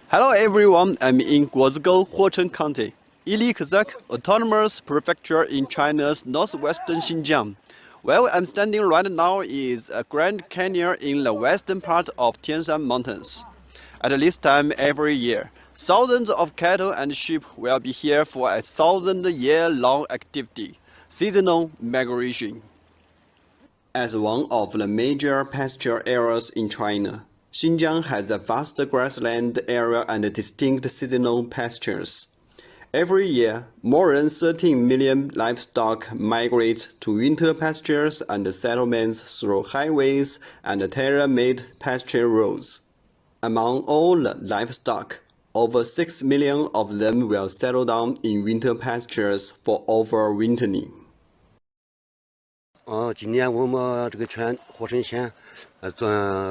Hello everyone, I'm in Huocheng County, Kazakh Autonomous Prefecture in China's northwestern Xinjiang. Where I'm standing right now is a Grand Canyon in the western part of Tianshan Mountains. At this time every year, thousands of cattle and sheep will be here for a 1,000-year-long activity, seasonal migration. As one of the major pasture areas in China, Xinjiang has a vast grassland area and distinct seasonal pastures. Every year, more than 13 million livestock migrate to winter pastures and settlements through highways and tailor-made pasture roads. Among all the livestock, over 6 million of them will settle down in winter pastures for overwintering.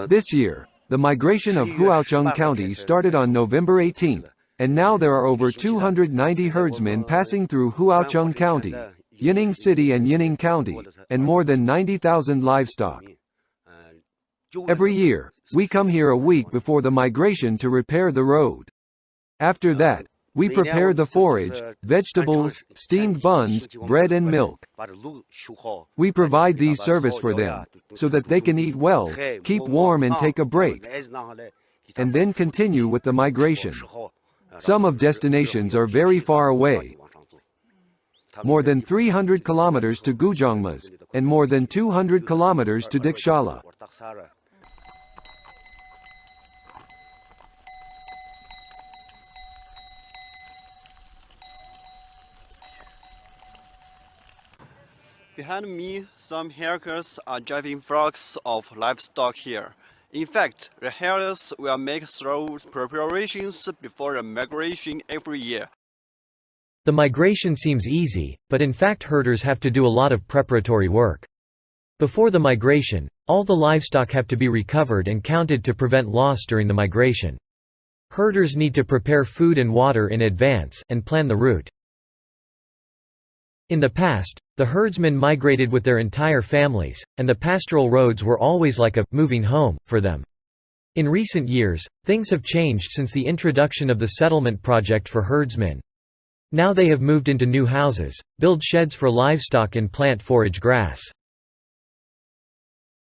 This year, the migration of Huocheng County started on November 18, and now there are over 290 herdsmen passing through Huocheng County, Yining City and Yining County, and more than 90,000 livestock. Every year, we come here a week before the migration to repair the road. After that, we prepare the forage, vegetables, steamed buns, bread and milk. We provide these service for them, so that they can eat well, keep warm and take a break, and then continue with the migration. Some of destinations are very far away. More than 300 kilometers to Guzhangmas, and more than 200 kilometers to Dikshala. Behind me, some herders are driving flocks of livestock here. In fact, the herders will make thorough preparations before the migration every year. The migration seems easy, but in fact herders have to do a lot of preparatory work. Before the migration, all the livestock have to be recovered and counted to prevent loss during the migration. Herders need to prepare food and water in advance, and plan the route. In the past, the herdsmen migrated with their entire families, and the pastoral roads were always like a moving home for them. In recent years, things have changed since the introduction of the settlement project for herdsmen. Now they have moved into new houses, build sheds for livestock and plant forage grass.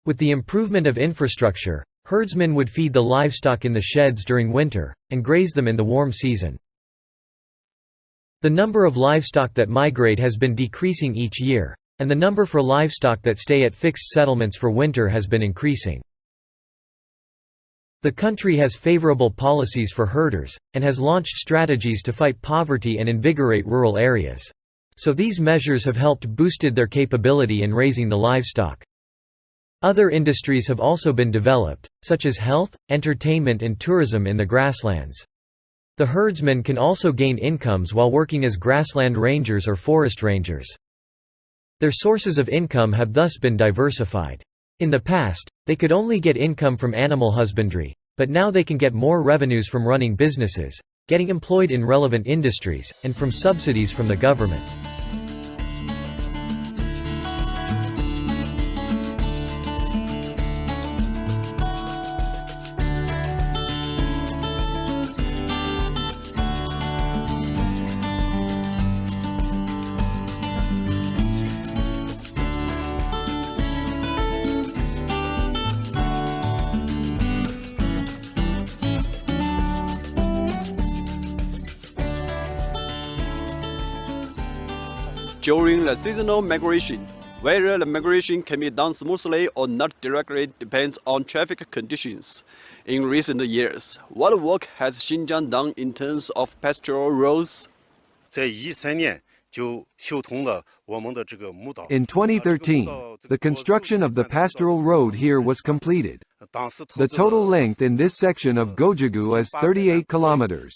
With the improvement of infrastructure, herdsmen would feed the livestock in the sheds during winter, and graze them in the warm season. The number of livestock that migrate has been decreasing each year, and the number for livestock that stay at fixed settlements for winter has been increasing. The country has favorable policies for herders, and has launched strategies to fight poverty and invigorate rural areas. So these measures have helped boosted their capability in raising the livestock. Other industries have also been developed, such as health, entertainment and tourism in the grasslands. The herdsmen can also gain incomes while working as grassland rangers or forest rangers. Their sources of income have thus been diversified. In the past, they could only get income from animal husbandry, but now they can get more revenues from running businesses, getting employed in relevant industries, and from subsidies from the government. During the seasonal migration, whether the migration can be done smoothly or not directly depends on traffic conditions. In recent years, what work has Xinjiang done in terms of pastoral roads? In 2013, the construction of the pastoral road here was completed. The total length in this section of Gojigu is 38 kilometers.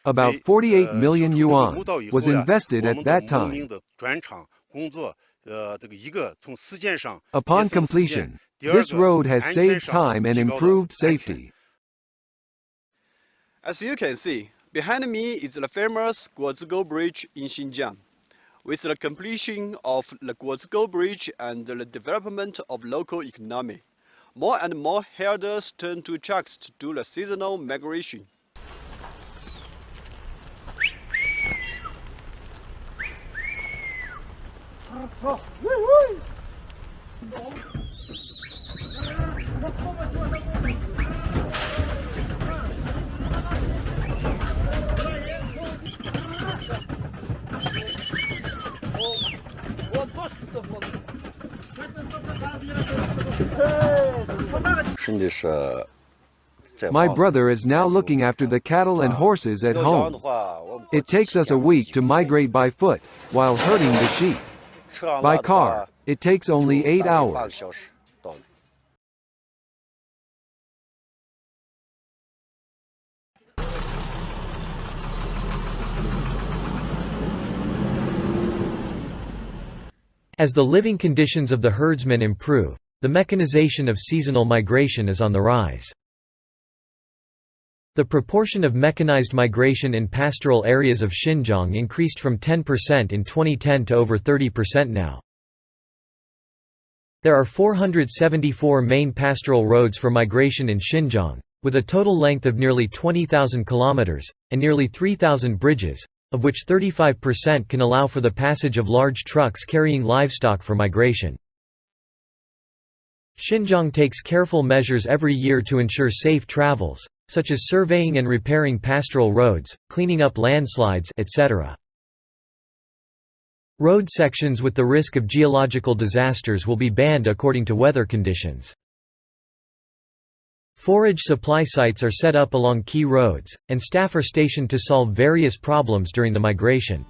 About 48 million yuan was invested at that time. Upon completion, this road has saved time and improved safety. As you can see, behind me is the famous Guozigou Bridge in Xinjiang. With the completion of the Guozigou Bridge and the development of local economy, more and more herders turn to trucks to do the seasonal migration. My brother is now looking after the cattle and horses at home. It takes us a week to migrate by foot, while herding the sheep. By car, it takes only 8 hours. As the living conditions of the herdsmen improve, the mechanization of seasonal migration is on the rise. The proportion of mechanized migration in pastoral areas of Xinjiang increased from 10% in 2010 to over 30% now. There are 474 main pastoral roads for migration in Xinjiang, with a total length of nearly 20,000 kilometers, and nearly 3,000 bridges, of which 35% can allow for the passage of large trucks carrying livestock for migration. Xinjiang takes careful measures every year to ensure safe travels, such as surveying and repairing pastoral roads, cleaning up landslides, etc. Road sections with the risk of geological disasters will be banned according to weather conditions. Forage supply sites are set up along key roads, and staff are stationed to solve various problems during the migration.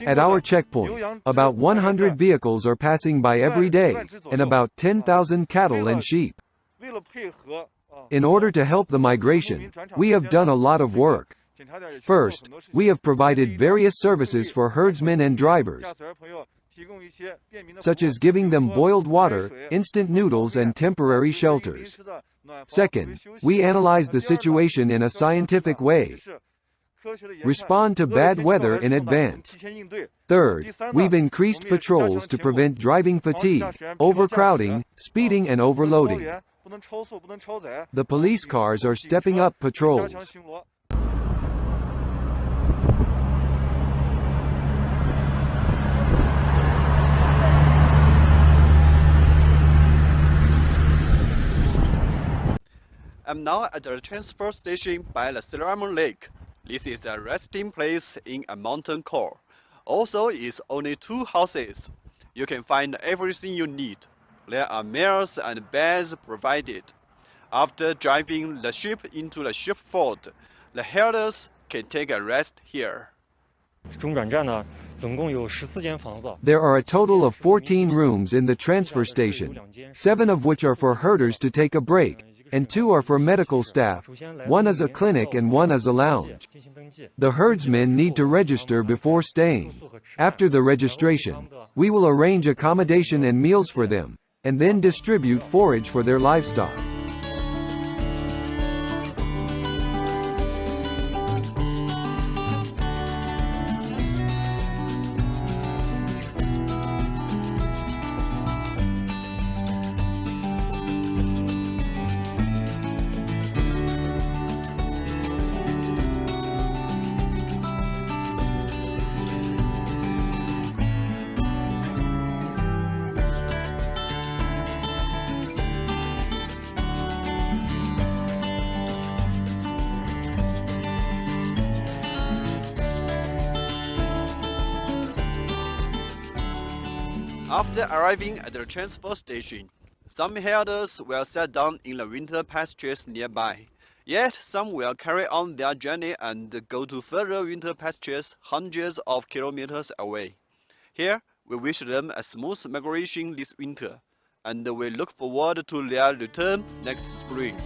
At our checkpoint, about 100 vehicles are passing by every day, and about 10,000 cattle and sheep. In order to help the migration, we have done a lot of work. First, we have provided various services for herdsmen and drivers, such as giving them boiled water, instant noodles and temporary shelters. Second, we analyze the situation in a scientific way, respond to bad weather in advance. Third, we've increased patrols to prevent driving fatigue, overcrowding, speeding and overloading. The police cars are stepping up patrols. I'm now at the transfer station by the Ceremon Lake. This is a resting place in a mountain core. Also, it's only 2 houses. You can find everything you need. There are meals and beds provided. After driving the sheep into the sheepfold, the herders can take a rest here. There are a total of 14 rooms in the transfer station, 7 of which are for herders to take a break, and 2 are for medical staff. 1 is a clinic and 1 is a lounge. The herdsmen need to register before staying. After the registration, we will arrange accommodation and meals for them, and then distribute forage for their livestock. After arriving at the transfer station, some herders will set down in the winter pastures nearby. Yet some will carry on their journey and go to further winter pastures hundreds of kilometers away. Here, we wish them a smooth migration this winter, and we look forward to their return next spring.